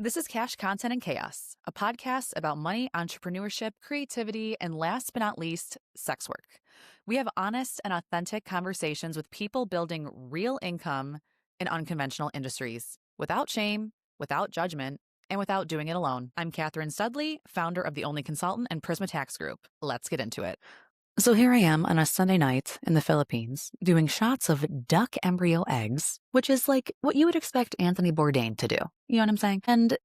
This is Cash Content and Chaos, a podcast about money, entrepreneurship, creativity, and last but not least, sex work. We have honest and authentic conversations with people building real income in unconventional industries without shame, without judgment, and without doing it alone. I'm Katherine Studley, founder of The Only Consultant and Prisma Tax Group. Let's get into it. So here I am on a Sunday night in the Philippines doing shots of duck embryo eggs, which is like what you would expect Anthony Bourdain to do. You know what I'm saying? And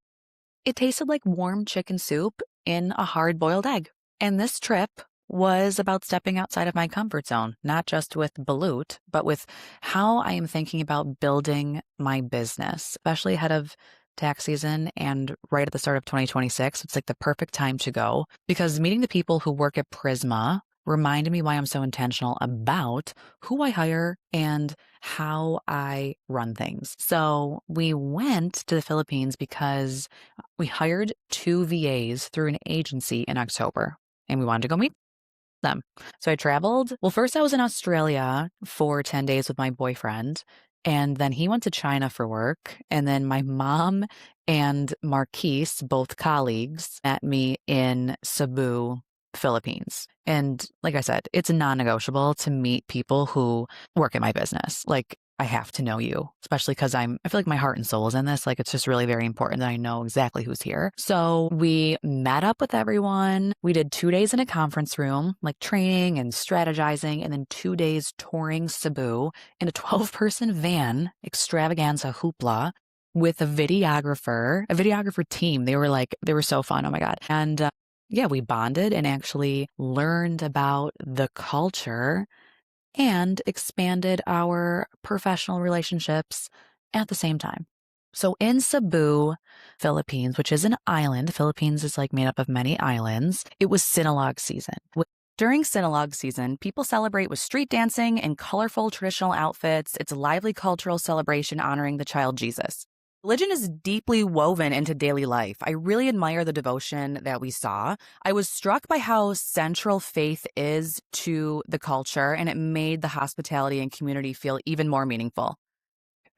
it tasted like warm chicken soup in a hard-boiled egg. And this trip was about stepping outside of my comfort zone, not just with balut, but with how I am thinking about building my business, especially ahead of tax season and right at the start of 2026. It's like the perfect time to go because meeting the people who work at Prisma reminded me why I'm so intentional about who I hire and how I run things. So we went to the Philippines because we hired 2 VAs through an agency in October and we wanted to go meet them. So I traveled. Well, first I was in Australia for 10 days with my boyfriend. And then he went to China for work. And then my mom and Marquise, both colleagues, met me in Cebu, Philippines. And like I said, it's non-negotiable to meet people who work at my business. Like I have to know you, especially because I feel like my heart and soul is in this. Like it's just really very important that I know exactly who's here. So we met up with everyone. We did 2 days in a conference room, like training and strategizing, and then 2 days touring Cebu in a 12-person van, extravaganza hoopla, with a videographer team. They were so fun. Oh my God. And yeah, we bonded and actually learned about the culture and expanded our professional relationships at the same time. So in Cebu, Philippines, which is an island, the Philippines is like made up of many islands, it was Sinulog season. During Sinulog season, people celebrate with street dancing and colorful traditional outfits. It's a lively cultural celebration honoring the child Jesus. Religion is deeply woven into daily life. I really admire the devotion that we saw. I was struck by how central faith is to the culture, and it made the hospitality and community feel even more meaningful.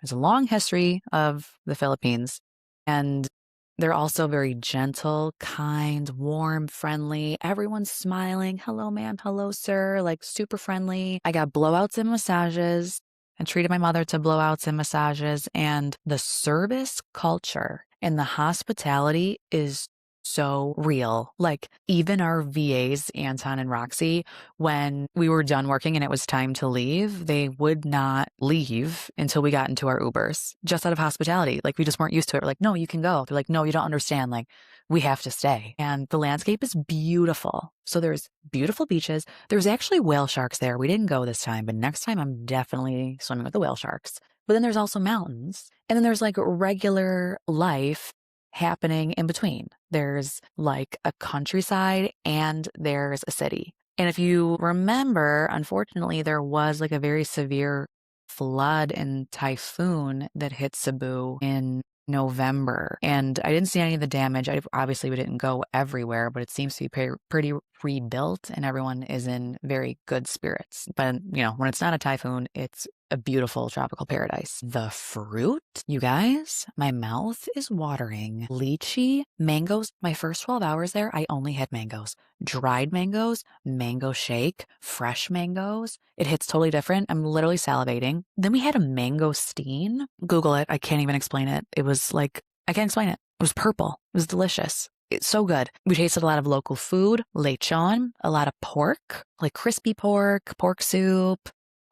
There's a long history of the Philippines, and they're also very gentle, kind, warm, friendly. Everyone's smiling. Hello, ma'am. Hello, sir. Like super friendly. I got blowouts and massages. I treated my mother to blowouts and massages, and the service culture and the hospitality is so real. Like even our VAs, Anton and Roxy, when we were done working and it was time to leave, they would not leave until we got into our Ubers just out of hospitality. Like we just weren't used to it. We're like, no, you can go. They're like, no, you don't understand. Like we have to stay. And the landscape is beautiful. So there's beautiful beaches. There's actually whale sharks there. We didn't go this time, but next time I'm definitely swimming with the whale sharks. But then there's also mountains. And then there's like regular life happening in between. There's like a countryside and there's a city. And if you remember, unfortunately, there was like a very severe flood and typhoon that hit Cebu in November. And I didn't see any of the damage. Obviously, we didn't go everywhere, but it seems to be pretty rebuilt and everyone is in very good spirits. But, you know, when it's not a typhoon, it's a beautiful tropical paradise. The fruit, you guys, my mouth is watering. Lychee, mangoes. My first 12 hours there, I only had mangoes. Dried mangoes, mango shake, fresh mangoes. It hits totally different. I'm literally salivating. Then we had a mangosteen. Google it. I can't even explain it. It was like, I can't explain it. It was purple. It was delicious. It's so good. We tasted a lot of local food, lechon, a lot of pork, like crispy pork, pork soup,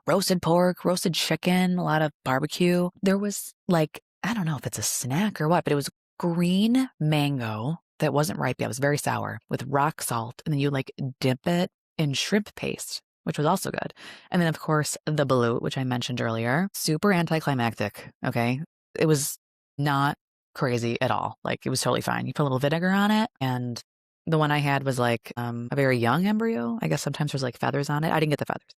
roasted pork, roasted chicken, a lot of barbecue. There was like, I don't know if it's a snack or what, but it was green mango that wasn't ripe yet. It was very sour with rock salt. And then you like dip it in shrimp paste, which was also good. And then of course the balut, which I mentioned earlier, super anticlimactic. Okay. It was not crazy at all. Like it was totally fine. You put a little vinegar on it, and the one I had was like a very young embryo. I guess sometimes there's like feathers on it. I didn't get the feathers,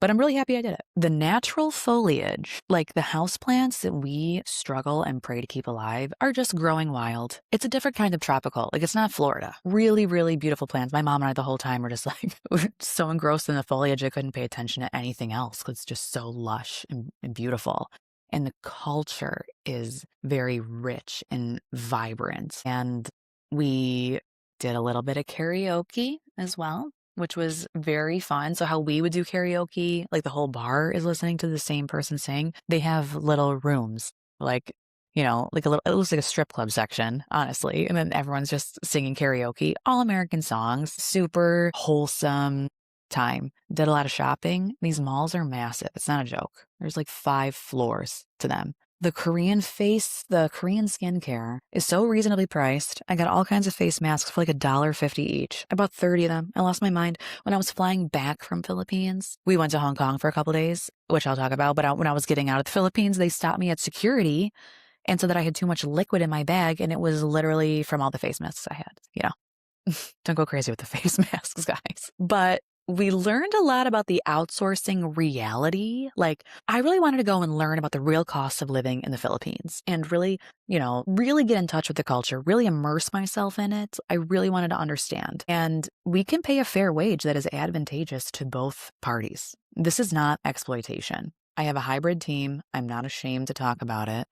but I'm really happy I did it. The natural foliage, like the houseplants that we struggle and pray to keep alive, are just growing wild. It's a different kind of tropical. Like it's not Florida. Really, really beautiful plants. My mom and I the whole time were just like we're so engrossed in the foliage I couldn't pay attention to anything else because it's just so lush and beautiful. and the culture is very rich and vibrant. And we did a little bit of karaoke as well, which was very fun. So how we would do karaoke, like the whole bar is listening to the same person sing. They have little rooms, like, like a little, it looks like a strip club section, honestly. And then everyone's just singing karaoke, all American songs, super wholesome time. Did a lot of shopping. These malls are massive. It's not a joke. There's like 5 floors to them. The Korean skincare is so reasonably priced. I got all kinds of face masks for like $1.50 each. I bought 30 of them. I lost my mind when I was flying back from Philippines. We went to Hong Kong for a couple days, which I'll talk about. But when I was getting out of the Philippines, they stopped me at security and said that I had too much liquid in my bag, and it was literally from all the face masks I had. Don't go crazy with the face masks, guys. But we learned a lot about the outsourcing reality. Like, I really wanted to go and learn about the real costs of living in the Philippines and really, really get in touch with the culture, really immerse myself in it. I really wanted to understand. And we can pay a fair wage that is advantageous to both parties. This is not exploitation. I have a hybrid team. I'm not ashamed to talk about it.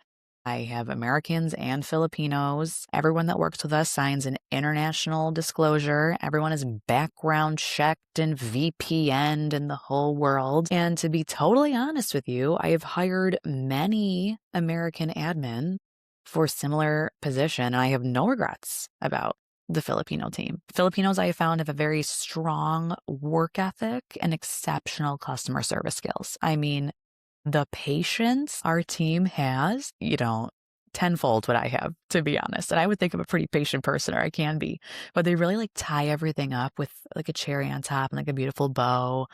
I have Americans and Filipinos. Everyone that works with us signs an international disclosure. Everyone is background checked and VPN'd in the whole world. And to be totally honest with you, I have hired many American admin for similar position, and I have no regrets about the Filipino team. Filipinos, I have found, have a very strong work ethic and exceptional customer service skills. I mean, the patience our team has, tenfold what I have, to be honest. And I would think I'm a pretty patient person, or I can be. But they really like tie everything up with like a cherry on top and like a beautiful bow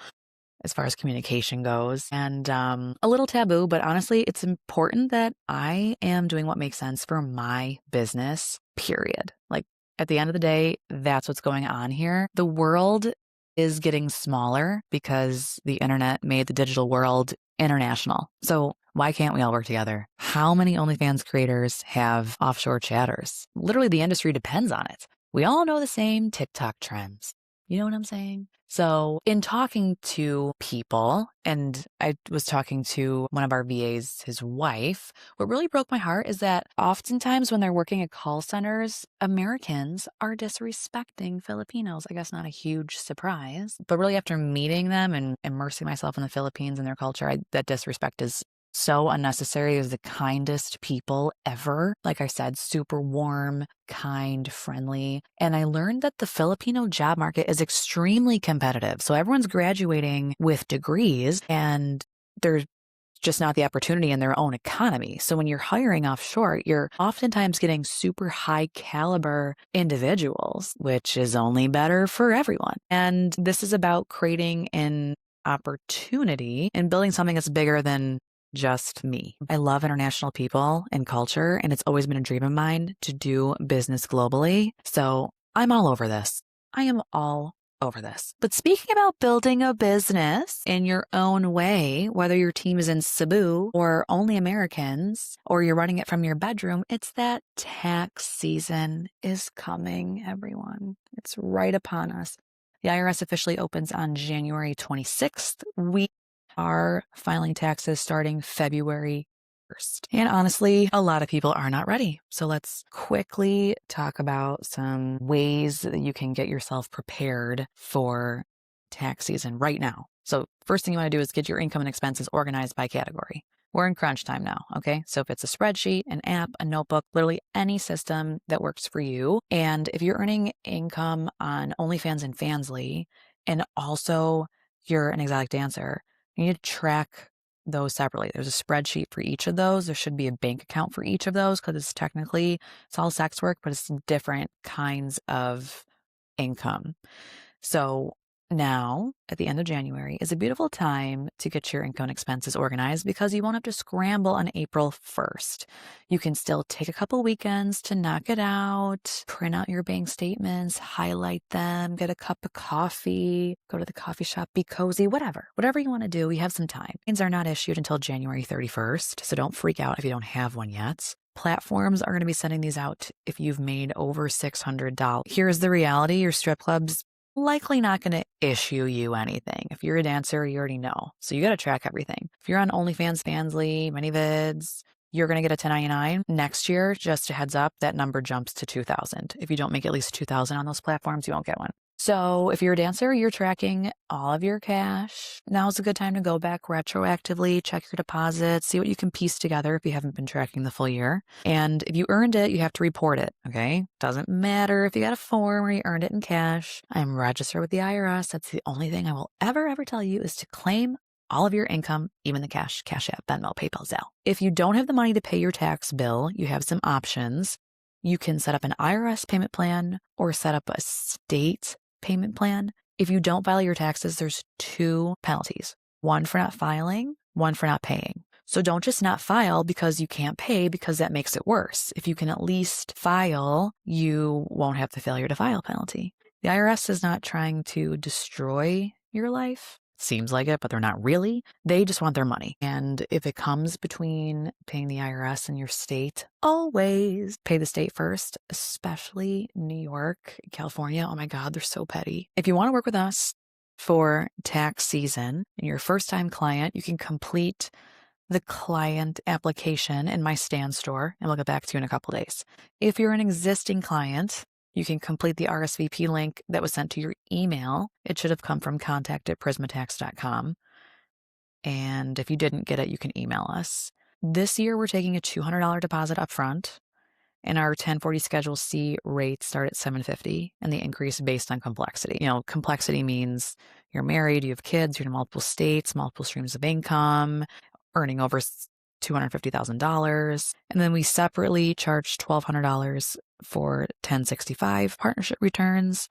as far as communication goes. And a little taboo, but honestly, it's important that I am doing what makes sense for my business, period. Like, at the end of the day, that's what's going on here. The world is getting smaller because the internet made the digital world international. So why can't we all work together? How many OnlyFans creators have offshore chatters? Literally, the industry depends on it. We all know the same TikTok trends. You know what I'm saying? So in talking to people, and I was talking to one of our VAs, his wife, what really broke my heart is that oftentimes when they're working at call centers, Americans are disrespecting Filipinos. I guess not a huge surprise, but really after meeting them and immersing myself in the Philippines and their culture, that disrespect is so unnecessary. Is the kindest people ever. Like I said, super warm, kind, friendly. And I learned that the Filipino job market is extremely competitive. So everyone's graduating with degrees and there's just not the opportunity in their own economy. So when you're hiring offshore, you're oftentimes getting super high caliber individuals, which is only better for everyone. And this is about creating an opportunity and building something that's bigger than just me. I love international people and culture, and it's always been a dream of mine to do business globally. So I'm all over this. I am all over this. But speaking about building a business in your own way, whether your team is in Cebu or only Americans, or you're running it from your bedroom, it's that tax season is coming, everyone. It's right upon us. The IRS officially opens on January 26th. We are filing taxes starting February 1st. And honestly, a lot of people are not ready. So let's quickly talk about some ways that you can get yourself prepared for tax season right now. So first thing you want to do is get your income and expenses organized by category. We're in crunch time now, okay? So if it's a spreadsheet, an app, a notebook, literally any system that works for you. And if you're earning income on OnlyFans and Fansly, and also you're an exotic dancer, you need to track those separately. There's a spreadsheet for each of those. There should be a bank account for each of those because it's all sex work, but it's different kinds of income. So now, at the end of January, is a beautiful time to get your income and expenses organized because you won't have to scramble on April 1st. You can still take a couple weekends to knock it out, print out your bank statements, highlight them, get a cup of coffee, go to the coffee shop, be cozy, whatever you want to do. We have some time. Things are not issued until January 31st, so don't freak out if you don't have one yet. Platforms are going to be sending these out if you've made over $600. Here's the reality. Your strip clubs likely not going to issue you anything. If you're a dancer, you already know. So you got to track everything. If you're on OnlyFans, Fansly, ManyVids, you're going to get a 1099. Next year, just a heads up, that number jumps to 2,000. If you don't make at least 2,000 on those platforms, you won't get one. So if you're a dancer, you're tracking all of your cash. Now's a good time to go back retroactively, check your deposits, see what you can piece together if you haven't been tracking the full year. And if you earned it, you have to report it, okay? Doesn't matter if you got a form or you earned it in cash. I'm registered with the IRS. That's the only thing I will ever tell you is to claim all of your income, even the Cash App, Venmo, PayPal, Zelle. If you don't have the money to pay your tax bill, you have some options. You can set up an IRS payment plan or set up a state payment plan. If you don't file your taxes, there's 2 penalties. One for not filing, one for not paying. So don't just not file because you can't pay, because that makes it worse. If you can at least file, you won't have the failure to file penalty. The IRS is not trying to destroy your life. Seems like it, but they're not really. They just want their money. And if it comes between paying the IRS and your state, always pay the state first, especially New York, California. Oh my God, they're so petty. If you want to work with us for tax season and you're a first-time client, you can complete the client application in my Stand store, and we'll get back to you in a couple days. If you're an existing client, you can complete the RSVP link that was sent to your email. It should have come from contact@prismatax.com. And if you didn't get it, you can email us. This year, we're taking a $200 deposit up front, and our 1040 Schedule C rates start at $750, and they increase based on complexity. Complexity means you're married, you have kids, you're in multiple states, multiple streams of income, earning over $250,000. And then we separately charge $1,200 for 1065 partnership returns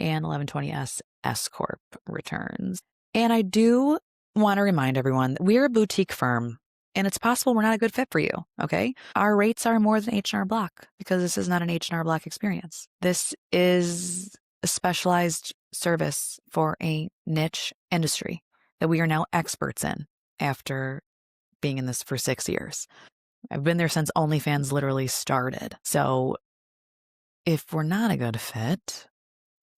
and 1120S S Corp returns. And I do want to remind everyone that we're a boutique firm, and it's possible we're not a good fit for you, okay? Our rates are more than H&R Block because this is not an H&R Block experience. This is a specialized service for a niche industry that we are now experts in after being in this for 6 years. I've been there since OnlyFans literally started. So if we're not a good fit,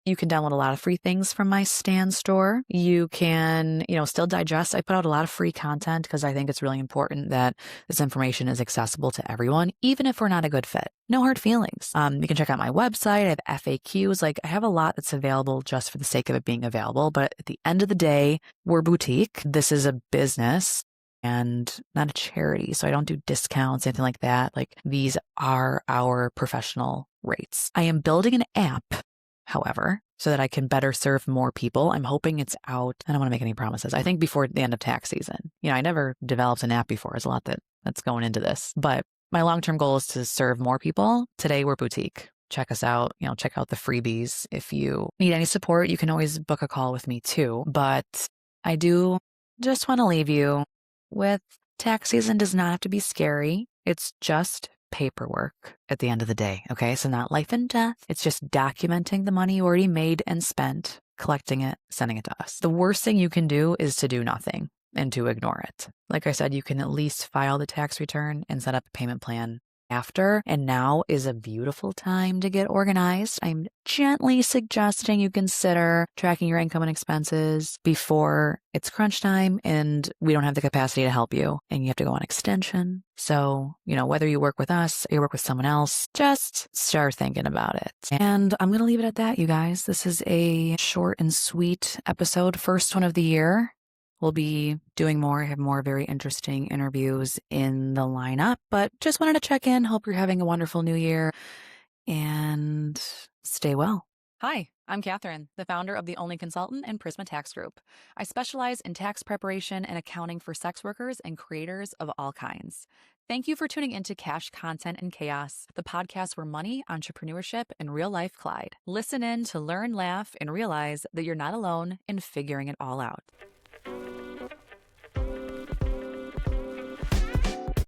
you can download a lot of free things from my Stand store. You can, still digest. I put out a lot of free content because I think it's really important that this information is accessible to everyone, even if we're not a good fit. No hard feelings. You can check out my website. I have FAQs. I have a lot that's available just for the sake of it being available. But at the end of the day, we're boutique. This is a business and not a charity. So I don't do discounts, anything like that. These are our professional rates. I am building an app, however, so that I can better serve more people. I'm hoping it's out. I don't want to make any promises. I think before the end of tax season. I never developed an app before. There's a lot that's going into this. But my long-term goal is to serve more people. Today, we're boutique. Check us out. Check out the freebies. If you need any support, you can always book a call with me too. But I do just want to leave you with tax season does not have to be scary. It's just paperwork at the end of the day, okay? So not life and death. It's just documenting the money you already made and spent, collecting it, sending it to us. The worst thing you can do is to do nothing and to ignore it. Like I said, you can at least file the tax return and set up a payment plan after, and now is a beautiful time to get organized. I'm gently suggesting you consider tracking your income and expenses before it's crunch time and we don't have the capacity to help you and you have to go on extension. So, whether you work with us or you work with someone else, just start thinking about it. And I'm going to leave it at that, you guys. This is a short and sweet episode, first one of the year. We'll be doing more. I have more very interesting interviews in the lineup, but just wanted to check in. Hope you're having a wonderful new year and stay well. Hi, I'm Katherine, the founder of The Only Consultant and Prisma Tax Group. I specialize in tax preparation and accounting for sex workers and creators of all kinds. Thank you for tuning into Cash Content and Chaos, the podcast where money, entrepreneurship, and real life collide. Listen in to learn, laugh, and realize that you're not alone in figuring it all out.